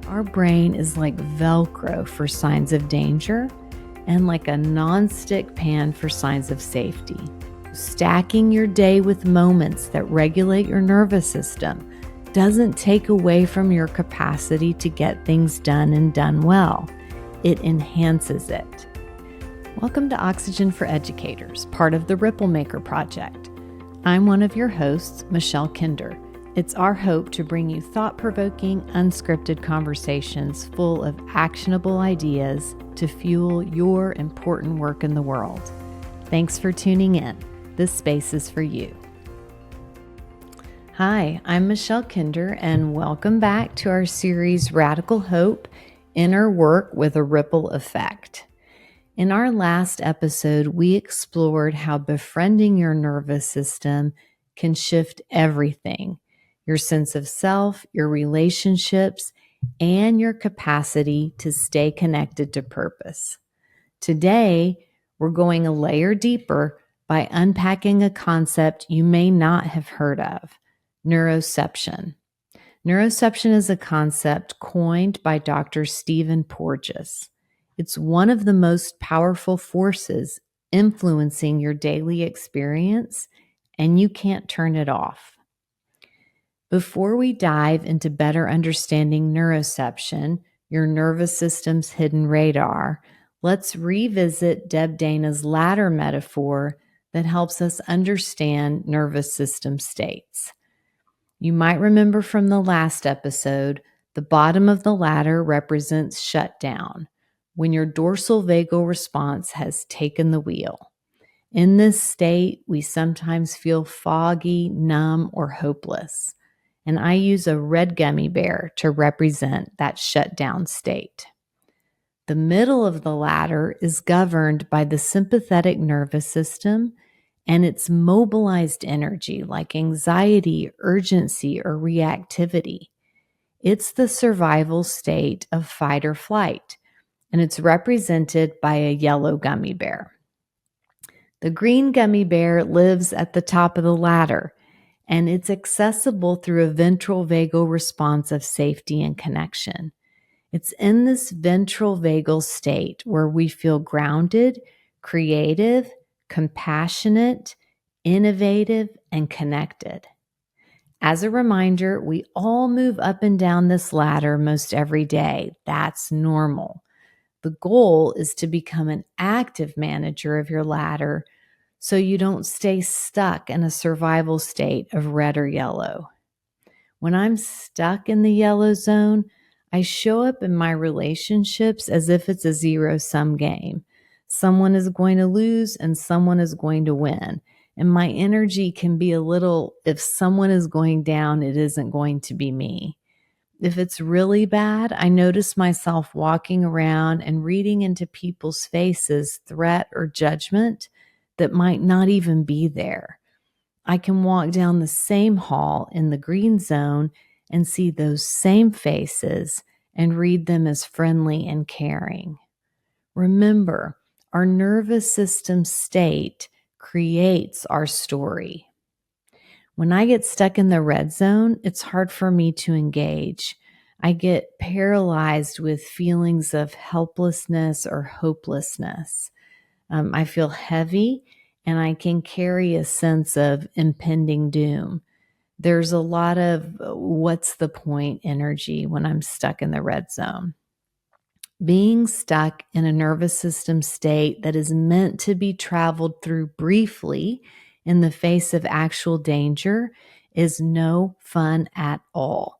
Our brain is like Velcro for signs of danger and like a non-stick pan for signs of safety. Stacking your day with moments that regulate your nervous system doesn't take away from your capacity to get things done and done well. It enhances it. Welcome to Oxygen for Educators, part of the Ripple Maker Project. I'm one of your hosts, Michelle Kinder. It's our hope to bring you thought-provoking, unscripted conversations full of actionable ideas to fuel your important work in the world. Thanks for tuning in. This space is for you. Hi, I'm Michelle Kinder, and welcome back to our series Radical Hope, Inner Work with a Ripple Effect. In our last episode, we explored how befriending your nervous system can shift everything: your sense of self, your relationships, and your capacity to stay connected to purpose. Today, we're going a layer deeper by unpacking a concept you may not have heard of: neuroception. Neuroception is a concept coined by Dr. Stephen Porges. It's one of the most powerful forces influencing your daily experience, and you can't turn it off. Before we dive into better understanding neuroception, your nervous system's hidden radar, let's revisit Deb Dana's ladder metaphor that helps us understand nervous system states. You might remember from the last episode, the bottom of the ladder represents shutdown, when your dorsal vagal response has taken the wheel. In this state, we sometimes feel foggy, numb, or hopeless. And I use a red gummy bear to represent that shutdown state. The middle of the ladder is governed by the sympathetic nervous system and its mobilized energy like anxiety, urgency, or reactivity. It's the survival state of fight or flight, and it's represented by a yellow gummy bear. The green gummy bear lives at the top of the ladder, and it's accessible through a ventral vagal response of safety and connection. It's in this ventral vagal state where we feel grounded, creative, compassionate, innovative, and connected. As a reminder, we all move up and down this ladder most every day. That's normal. The goal is to become an active manager of your ladder so you don't stay stuck in a survival state of red or yellow. When I'm stuck in the yellow zone, I show up in my relationships as if it's a zero-sum game. Someone is going to lose and someone is going to win. And my energy can be a little, if someone is going down, it isn't going to be me. If it's really bad, I notice myself walking around and reading into people's faces threat or judgment that might not even be there. I can walk down the same hall in the green zone and see those same faces and read them as friendly and caring. Remember, our nervous system state creates our story. When I get stuck in the red zone, it's hard for me to engage. I get paralyzed with feelings of helplessness or hopelessness. I feel heavy, and I can carry a sense of impending doom. There's a lot of what's the point energy when I'm stuck in the red zone. Being stuck in a nervous system state that is meant to be traveled through briefly in the face of actual danger is no fun at all.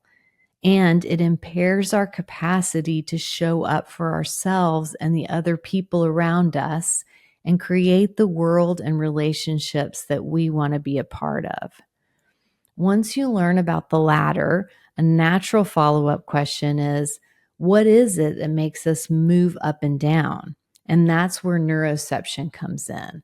And it impairs our capacity to show up for ourselves and the other people around us and create the world and relationships that we want to be a part of. Once you learn about the ladder, a natural follow-up question is, what is it that makes us move up and down? And that's where neuroception comes in.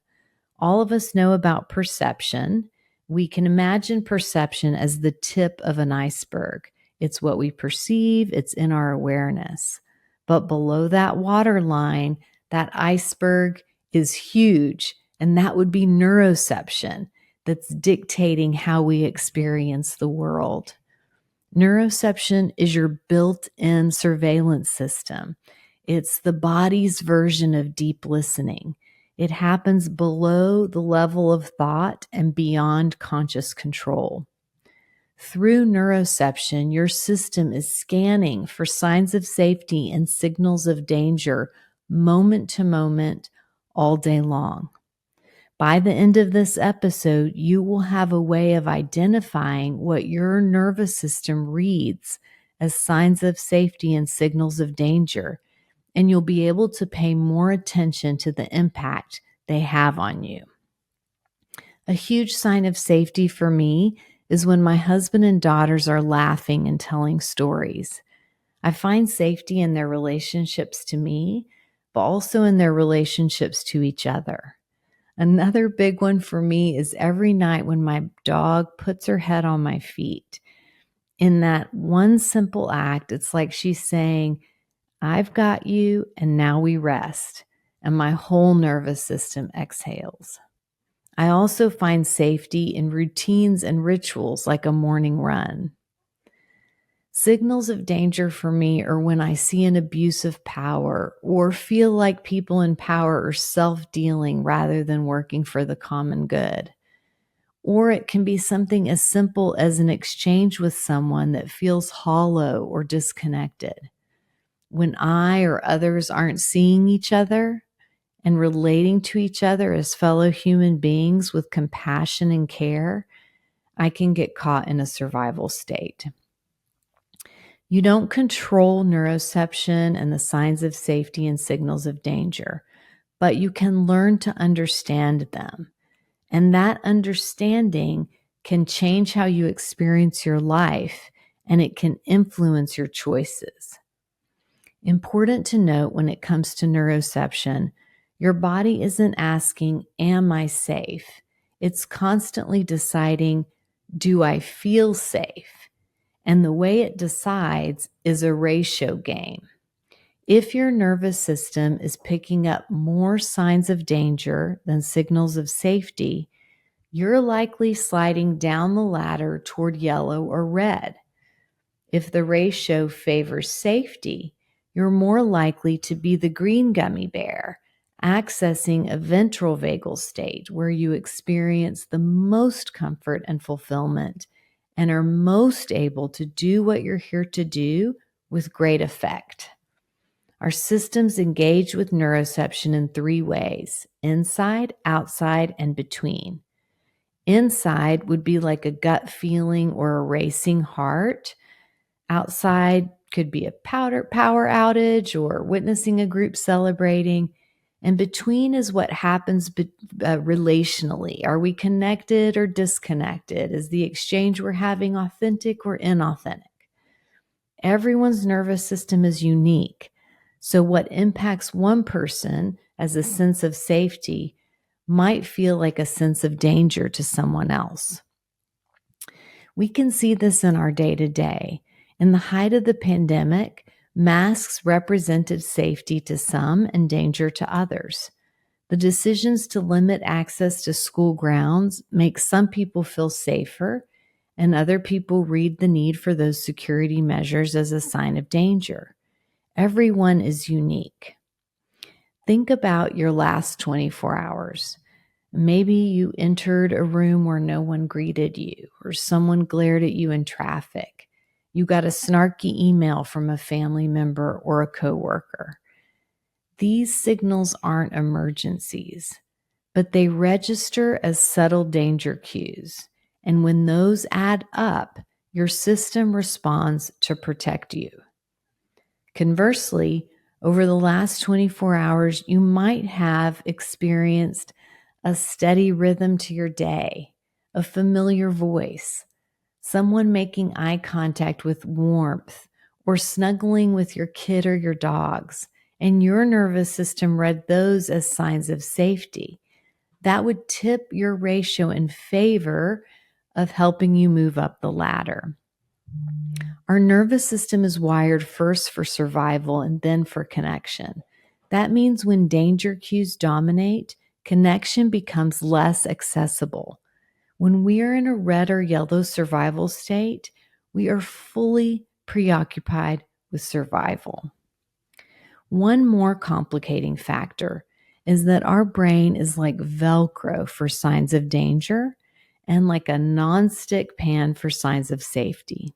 All of us know about perception. We can imagine perception as the tip of an iceberg. It's what we perceive, it's in our awareness. But below that waterline, that iceberg is huge, and that would be neuroception that's dictating how we experience the world. Neuroception is your built-in surveillance system. It's the body's version of deep listening. It happens below the level of thought and beyond conscious control. Through neuroception, your system is scanning for signs of safety and signals of danger moment to moment, all day long. By the end of this episode, you will have a way of identifying what your nervous system reads as signs of safety and signals of danger, and you'll be able to pay more attention to the impact they have on you. A huge sign of safety for me is when my husband and daughters are laughing and telling stories. I find safety in their relationships to me, but also in their relationships to each other. Another big one for me is every night when my dog puts her head on my feet. In that one simple act, it's like she's saying, "I've got you, and now we rest." And my whole nervous system exhales. I also find safety in routines and rituals like a morning run. Signals of danger for me are when I see an abuse of power or feel like people in power are self-dealing rather than working for the common good. Or it can be something as simple as an exchange with someone that feels hollow or disconnected. When I or others aren't seeing each other and relating to each other as fellow human beings with compassion and care, I can get caught in a survival state. You don't control neuroception and the signs of safety and signals of danger, but you can learn to understand them. And that understanding can change how you experience your life, and it can influence your choices. Important to note when it comes to neuroception, your body isn't asking, "Am I safe?" It's constantly deciding, "Do I feel safe?" And the way it decides is a ratio game. If your nervous system is picking up more signs of danger than signals of safety, you're likely sliding down the ladder toward yellow or red. If the ratio favors safety, you're more likely to be the green gummy bear, accessing a ventral vagal state where you experience the most comfort and fulfillment and are most able to do what you're here to do with great effect. Our systems engage with neuroception in 3 ways: inside, outside, and between. Inside would be like a gut feeling or a racing heart. Outside could be a power outage or witnessing a group celebrating. And between is what happens relationally. Are we connected or disconnected? Is the exchange we're having authentic or inauthentic? Everyone's nervous system is unique. So what impacts one person as a sense of safety might feel like a sense of danger to someone else. We can see this in our day-to-day. In the height of the pandemic, masks represented safety to some and danger to others. The decisions to limit access to school grounds make some people feel safer, and other people read the need for those security measures as a sign of danger. Everyone is unique. Think about your last 24 hours. Maybe you entered a room where no one greeted you, or someone glared at you in traffic. You got a snarky email from a family member or a coworker. These signals aren't emergencies, but they register as subtle danger cues. And when those add up, your system responds to protect you. Conversely, over the last 24 hours, you might have experienced a steady rhythm to your day, a familiar voice, someone making eye contact with warmth, or snuggling with your kid or your dogs, and your nervous system read those as signs of safety. That would tip your ratio in favor of helping you move up the ladder. Our nervous system is wired first for survival and then for connection. That means when danger cues dominate, connection becomes less accessible. When we are in a red or yellow survival state, We are fully preoccupied with survival. One more complicating factor is that our brain is like Velcro for signs of danger and like a nonstick pan for signs of safety.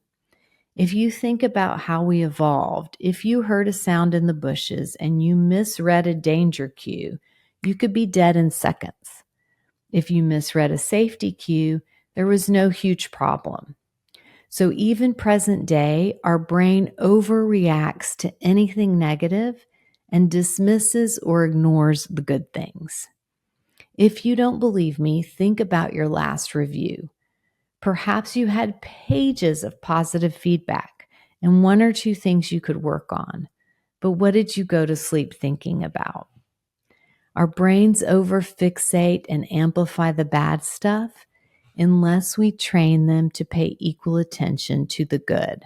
If you think about how we evolved, if you heard a sound in the bushes and you misread a danger cue, you could be dead in seconds. If you misread a safety cue, there was no huge problem. So even present day, our brain overreacts to anything negative and dismisses or ignores the good things. If you don't believe me, think about your last review. Perhaps you had pages of positive feedback and one or two things you could work on. But what did you go to sleep thinking about? Our brains overfixate and amplify the bad stuff unless we train them to pay equal attention to the good.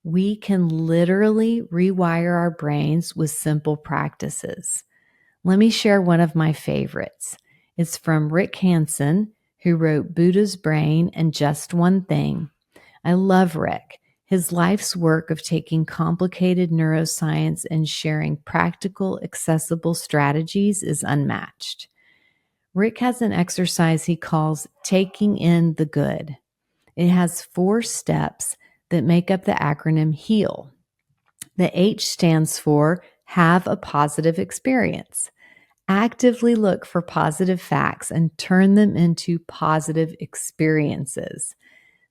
We can literally rewire our brains with simple practices. Let me share one of my favorites. It's from Rick Hanson, who wrote Buddha's Brain and Just One Thing. I love Rick. His life's work of taking complicated neuroscience and sharing practical, accessible strategies is unmatched. Rick has an exercise he calls taking in the good. It has 4 steps that make up the acronym HEAL. The H stands for have a positive experience. Actively look for positive facts and turn them into positive experiences.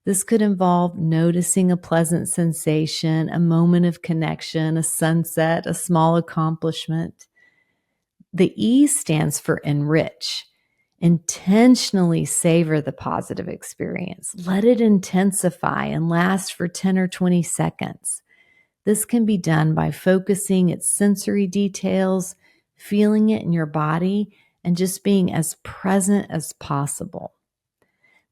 This could involve noticing a pleasant sensation, a moment of connection, a sunset, a small accomplishment. The E stands for enrich. Intentionally savor the positive experience. Let it intensify and last for 10 or 20 seconds. This can be done by focusing its sensory details, feeling it in your body, and just being as present as possible.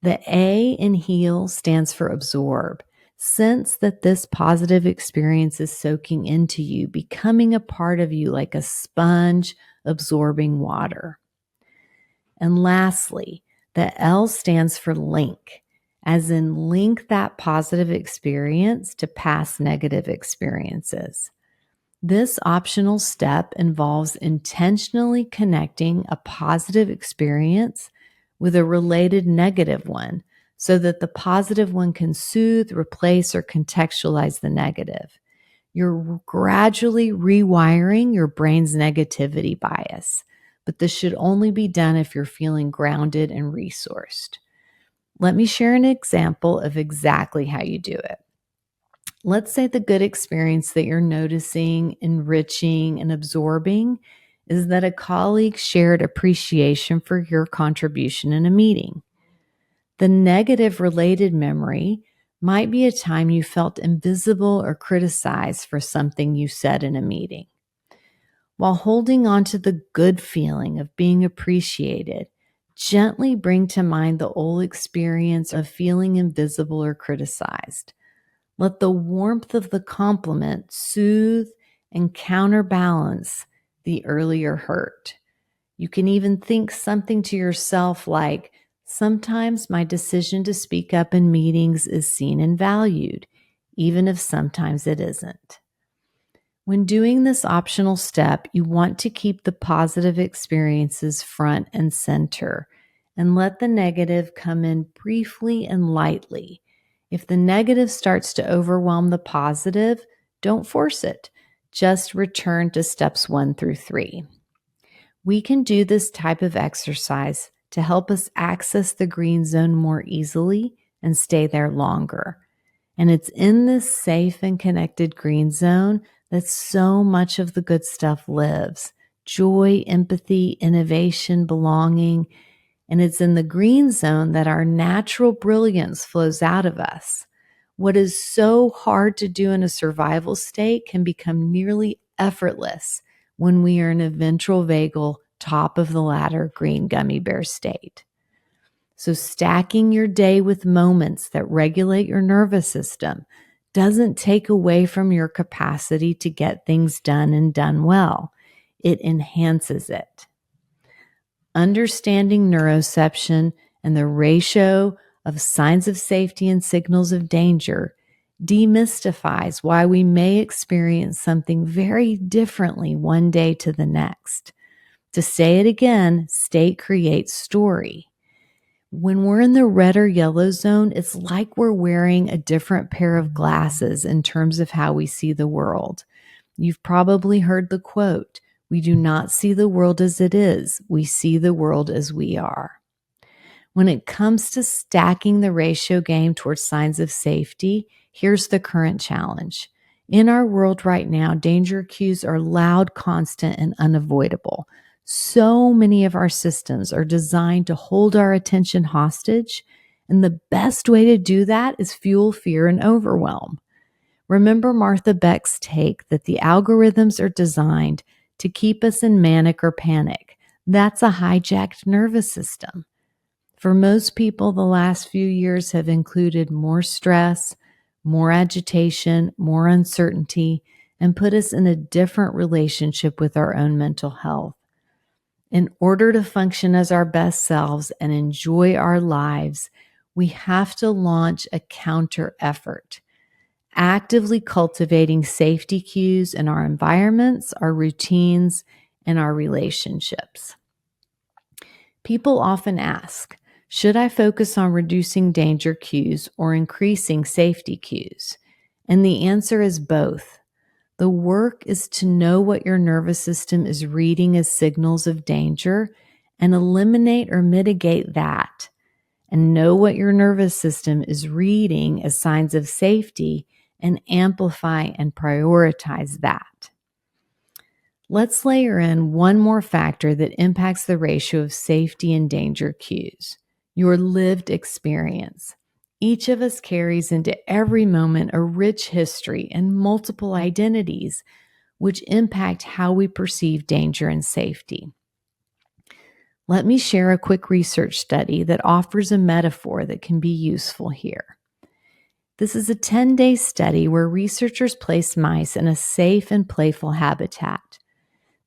The A in HEAL stands for absorb. Sense that this positive experience is soaking into you, becoming a part of you like a sponge absorbing water. And lastly, the L stands for link, as in link that positive experience to past negative experiences. This optional step involves intentionally connecting a positive experience with a related negative one so that the positive one can soothe, replace, or contextualize the negative. You're gradually rewiring your brain's negativity bias, but this should only be done if you're feeling grounded and resourced. Let me share an example of exactly how you do it. Let's say the good experience that you're noticing, enriching, and absorbing is that a colleague shared appreciation for your contribution in a meeting. The negative related memory might be a time you felt invisible or criticized for something you said in a meeting. While holding on to the good feeling of being appreciated, gently bring to mind the old experience of feeling invisible or criticized. Let the warmth of the compliment soothe and counterbalance the earlier hurt. You can even think something to yourself like, sometimes my decision to speak up in meetings is seen and valued, even if sometimes it isn't. When doing this optional step, you want to keep the positive experiences front and center and let the negative come in briefly and lightly. If the negative starts to overwhelm the positive, don't force it. Just return to steps 1 through 3. We can do this type of exercise to help us access the green zone more easily and stay there longer. And it's in this safe and connected green zone that so much of the good stuff lives. Joy, empathy, innovation, belonging. And it's in the green zone that our natural brilliance flows out of us. What is so hard to do in a survival state can become nearly effortless when we are in a ventral vagal, top of the ladder, green gummy bear state. So stacking your day with moments that regulate your nervous system doesn't take away from your capacity to get things done and done well. It enhances it. Understanding neuroception and the ratio of signs of safety and signals of danger demystifies why we may experience something very differently one day to the next. To say it again, state creates story. When we're in the red or yellow zone, it's like we're wearing a different pair of glasses in terms of how we see the world. You've probably heard the quote, "We do not see the world as it is, we see the world as we are." When it comes to stacking the ratio game towards signs of safety, here's the current challenge. In our world right now, danger cues are loud, constant, and unavoidable. So many of our systems are designed to hold our attention hostage, and the best way to do that is fuel fear and overwhelm. Remember Martha Beck's take that the algorithms are designed to keep us in manic or panic. That's a hijacked nervous system. For most people, the last few years have included more stress, more agitation, more uncertainty, and put us in a different relationship with our own mental health. In order to function as our best selves and enjoy our lives, we have to launch a counter effort, actively cultivating safety cues in our environments, our routines, and our relationships. People often ask, should I focus on reducing danger cues or increasing safety cues? And the answer is both. The work is to know what your nervous system is reading as signals of danger and eliminate or mitigate that, and know what your nervous system is reading as signs of safety and amplify and prioritize that. Let's layer in one more factor that impacts the ratio of safety and danger cues: your lived experience. Each of us carries into every moment a rich history and multiple identities, which impact how we perceive danger and safety. Let me share a quick research study that offers a metaphor that can be useful here. This is a 10-day study where researchers placed mice in a safe and playful habitat.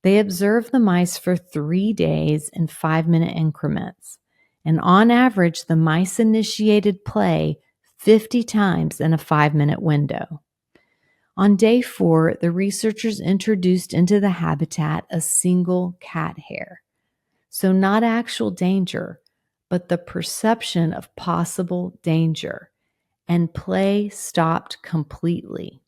They observed the mice for 3 days in 5-minute increments. And on average, the mice initiated play 50 times in a 5-minute window. On day 4, the researchers introduced into the habitat a single cat hair. So not actual danger, but the perception of possible danger. And play stopped completely.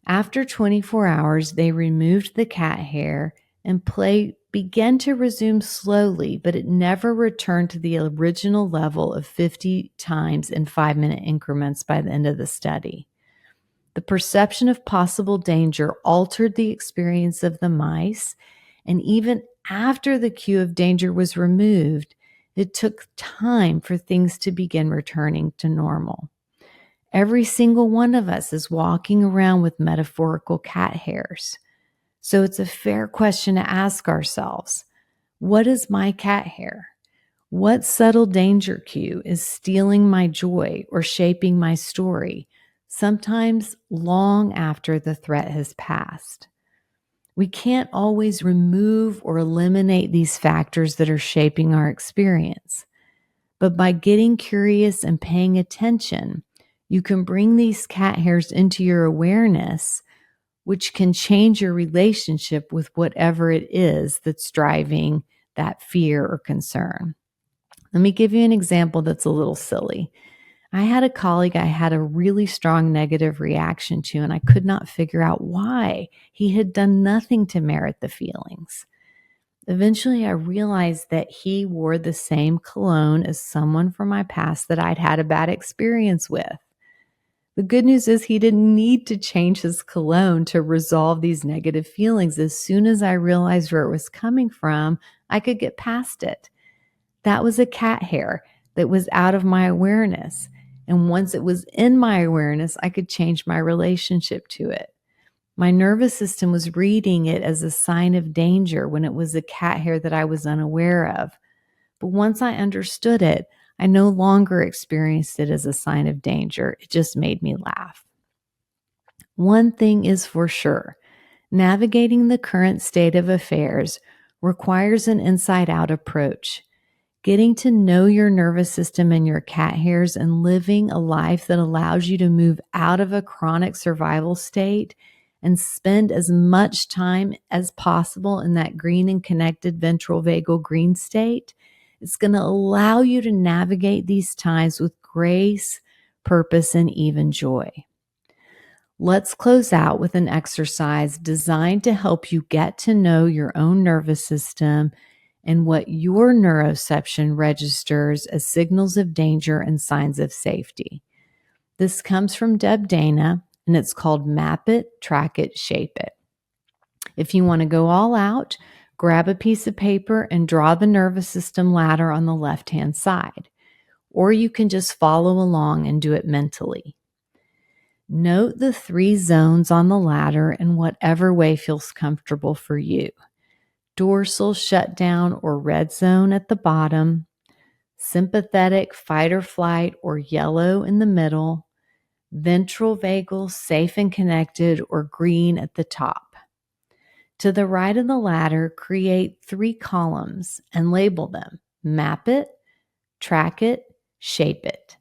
After 24 hours, they removed the cat hair and play began to resume slowly, but it never returned to the original level of 50 times in 5-minute increments by the end of the study. The perception of possible danger altered the experience of the mice, and even after the cue of danger was removed, it took time for things to begin returning to normal. Every single one of us is walking around with metaphorical cat hairs. So it's a fair question to ask ourselves, what is my cat hair? What subtle danger cue is stealing my joy or shaping my story, sometimes long after the threat has passed? We can't always remove or eliminate these factors that are shaping our experience. But by getting curious and paying attention, you can bring these cat hairs into your awareness, which can change your relationship with whatever it is that's driving that fear or concern. Let me give you an example that's a little silly. I had a colleague I had a really strong negative reaction to, and I could not figure out why. He had done nothing to merit the feelings. Eventually, I realized that he wore the same cologne as someone from my past that I'd had a bad experience with. The good news is he didn't need to change his cologne to resolve these negative feelings. As soon as I realized where it was coming from, I could get past it. That was a cat hair that was out of my awareness. And once it was in my awareness, I could change my relationship to it. My nervous system was reading it as a sign of danger when it was a cat hair that I was unaware of. But once I understood it, I no longer experienced it as a sign of danger. It just made me laugh. One thing is for sure, navigating the current state of affairs requires an inside-out approach. Getting to know your nervous system and your cat hairs and living a life that allows you to move out of a chronic survival state and spend as much time as possible in that green and connected ventral vagal green state. It's going to allow you to navigate these times with grace, purpose, and even joy. Let's close out with an exercise designed to help you get to know your own nervous system and what your neuroception registers as signals of danger and signs of safety. This comes from Deb Dana, and it's called Map It, Track It, Shape It. If you want to go all out, grab a piece of paper and draw the nervous system ladder on the left-hand side, or you can just follow along and do it mentally. Note the 3 zones on the ladder in whatever way feels comfortable for you. Dorsal shutdown or red zone at the bottom, sympathetic fight or flight or yellow in the middle, ventral vagal safe and connected or green at the top. To the right of the ladder, create 3 columns and label them: Map It, Track It, Shape It.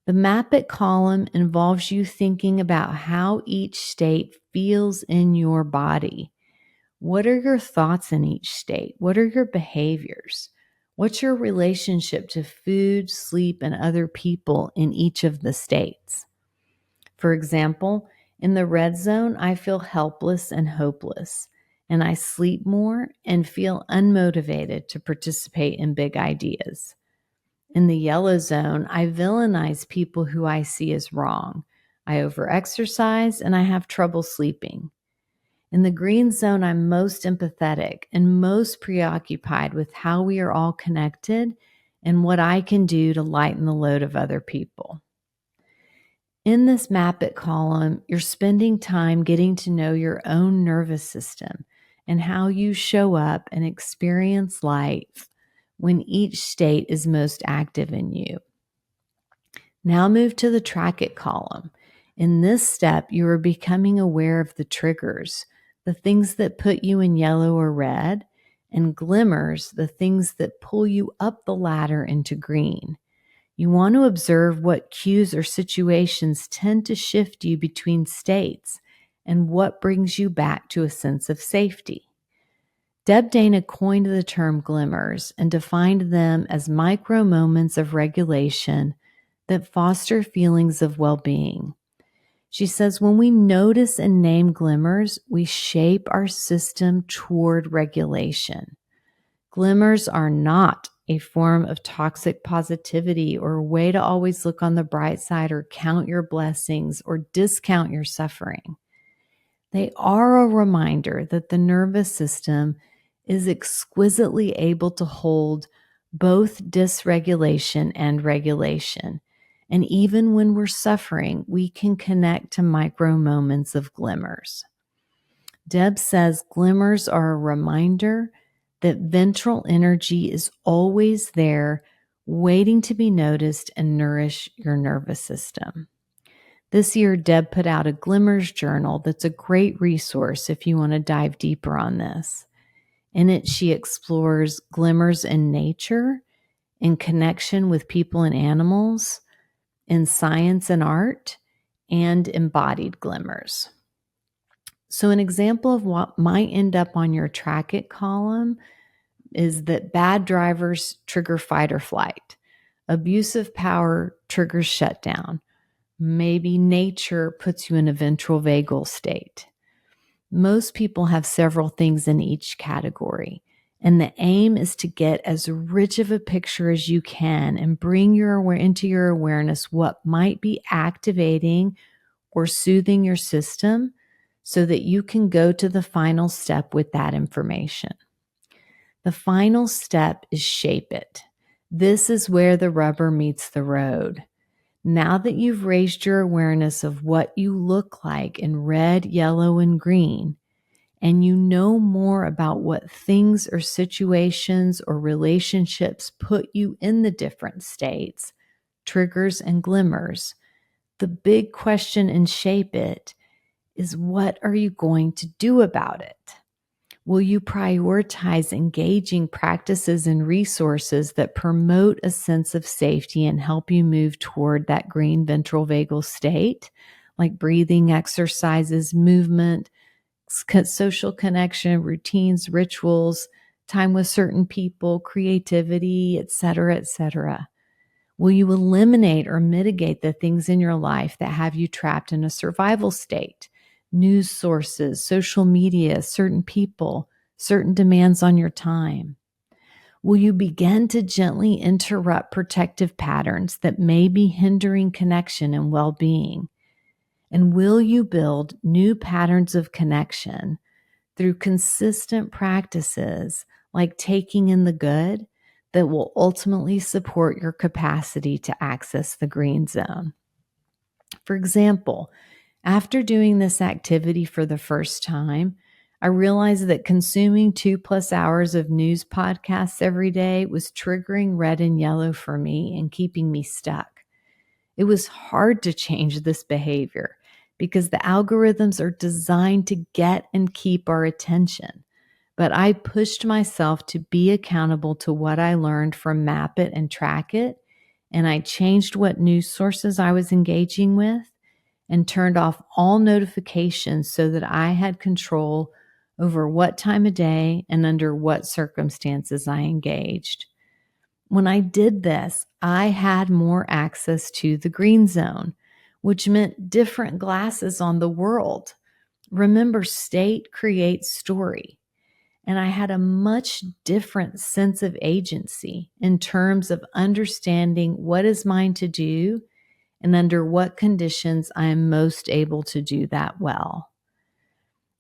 The Map It column involves you thinking about how each state feels in your body. What are your thoughts in each state? What are your behaviors? What's your relationship to food, sleep, and other people in each of the states? For example, in the red zone, I feel helpless and hopeless, and I sleep more and feel unmotivated to participate in big ideas. In the yellow zone, I villainize people who I see as wrong. I overexercise and I have trouble sleeping. In the green zone, I'm most empathetic and most preoccupied with how we are all connected and what I can do to lighten the load of other people. In this Map It column, you're spending time getting to know your own nervous system and how you show up and experience life when each state is most active in you. Now move to the Track It column. In this step, you are becoming aware of the triggers, the things that put you in yellow or red, and glimmers, the things that pull you up the ladder into green. You want to observe what cues or situations tend to shift you between states and what brings you back to a sense of safety. Deb Dana coined the term glimmers and defined them as micro moments of regulation that foster feelings of well-being. She says when we notice and name glimmers, we shape our system toward regulation. Glimmers are not a form of toxic positivity or a way to always look on the bright side or count your blessings or discount your suffering. They are a reminder that the nervous system is exquisitely able to hold both dysregulation and regulation. And even when we're suffering, we can connect to micro moments of glimmers. Deb says glimmers are a reminder that ventral energy is always there, waiting to be noticed and nourish your nervous system. This year, Deb put out a Glimmers journal that's a great resource if you want to dive deeper on this. In it, she explores glimmers in nature, in connection with people and animals, in science and art, and embodied glimmers. So an example of what might end up on your Track It column is that bad drivers trigger fight or flight. Abusive power triggers shutdown. Maybe nature puts you in a ventral vagal state. Most people have several things in each category, and the aim is to get as rich of a picture as you can and bring into your awareness what might be activating or soothing your system so that you can go to the final step with that information. The final step is shape it. This is where the rubber meets the road. Now that you've raised your awareness of what you look like in red, yellow, and green, and you know more about what things or situations or relationships put you in the different states, triggers, and glimmers, the big question in Shape It is, what are you going to do about it? Will you prioritize engaging practices and resources that promote a sense of safety and help you move toward that green ventral vagal state, like breathing exercises, movement, social connection, routines, rituals, time with certain people, creativity, etc., etc.? Will you eliminate or mitigate the things in your life that have you trapped in a survival state? News sources, social media, certain people, certain demands on your time. Will you begin to gently interrupt protective patterns that may be hindering connection and well-being? And will you build new patterns of connection through consistent practices like taking in the good that will ultimately support your capacity to access the green zone? For example, after doing this activity for the first time, I realized that consuming 2+ hours of news podcasts every day was triggering red and yellow for me and keeping me stuck. It was hard to change this behavior because the algorithms are designed to get and keep our attention. But I pushed myself to be accountable to what I learned from Map It and Track It, and I changed what news sources I was engaging with and turned off all notifications so that I had control over what time of day and under what circumstances I engaged. When I did this, I had more access to the green zone, which meant different glasses on the world. Remember, state creates story. And I had a much different sense of agency in terms of understanding what is mine to do and under what conditions I am most able to do that well.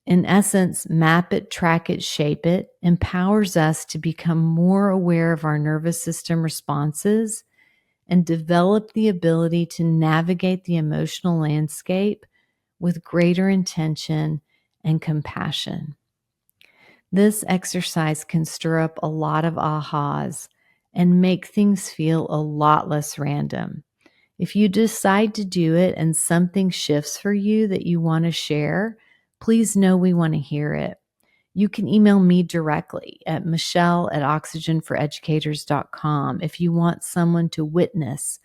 In essence, Map It, Track It, Shape It empowers us to become more aware of our nervous system responses and develop the ability to navigate the emotional landscape with greater intention and compassion. This exercise can stir up a lot of ahas and make things feel a lot less random. If you decide to do it and something shifts for you that you want to share, please know we want to hear it. You can email me directly at michelle@oxygenforeducators.com if you want someone to witness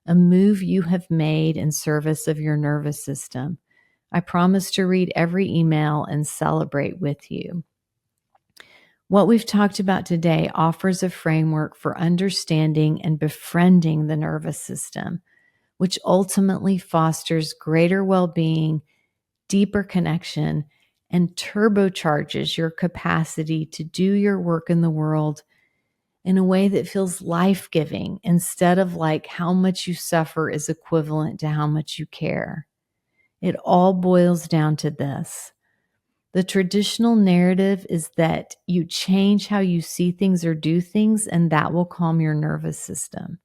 a move you have made in service of your nervous system. I promise to read every email and celebrate with you. What we've talked about today offers a framework for understanding and befriending the nervous system, which ultimately fosters greater well-being, deeper connection, and turbocharges your capacity to do your work in the world in a way that feels life-giving instead of like how much you suffer is equivalent to how much you care. It all boils down to this. The traditional narrative is that you change how you see things or do things, and that will calm your nervous system.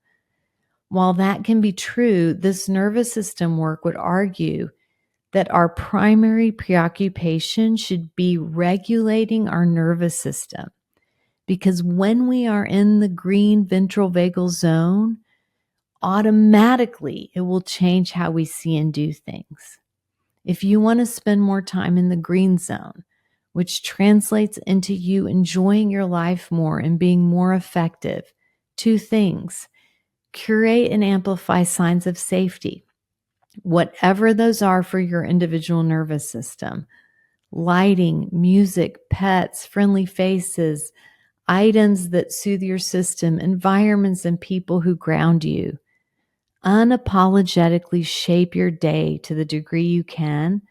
While that can be true, this nervous system work would argue that our primary preoccupation should be regulating our nervous system. Because when we are in the green ventral vagal zone, automatically it will change how we see and do things. If you want to spend more time in the green zone, which translates into you enjoying your life more and being more effective, 2 things: curate and amplify signs of safety, whatever those are for your individual nervous system. Lighting, music, pets, friendly faces, items that soothe your system, environments and people who ground you. Unapologetically shape your day to the degree you can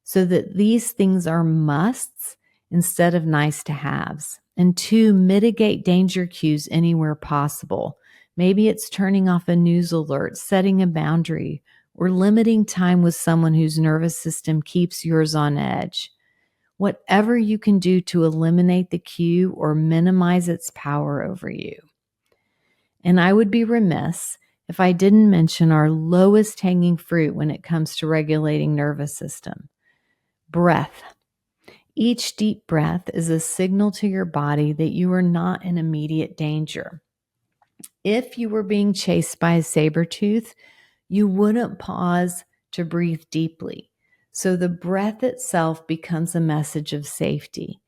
so that these things are musts instead of nice to haves. And 2, mitigate danger cues anywhere possible. Maybe it's turning off a news alert, setting a boundary, or limiting time with someone whose nervous system keeps yours on edge. Whatever you can do to eliminate the cue or minimize its power over you. And I would be remiss if I didn't mention our lowest hanging fruit when it comes to regulating nervous system: breath. Each deep breath is a signal to your body that you are not in immediate danger. If you were being chased by a saber-tooth, you wouldn't pause to breathe deeply. So the breath itself becomes a message of safety.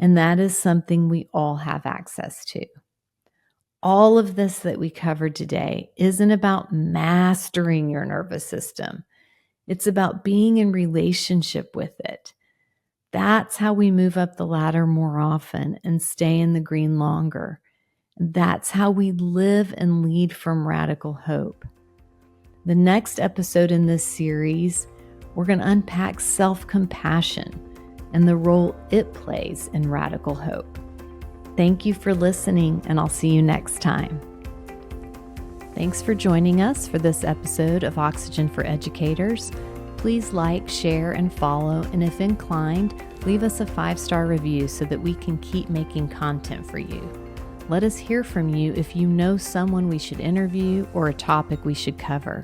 And that is something we all have access to. All of this that we covered today isn't about mastering your nervous system. It's about being in relationship with it. That's how we move up the ladder more often and stay in the green longer. That's how we live and lead from radical hope. The next episode in this series, we're going to unpack self-compassion and the role it plays in radical hope. Thank you for listening, and I'll see you next time. Thanks for joining us for this episode of Oxygen for Educators. Please like, share, and follow, and if inclined, leave us a 5-star review so that we can keep making content for you. Let us hear from you if you know someone we should interview or a topic we should cover.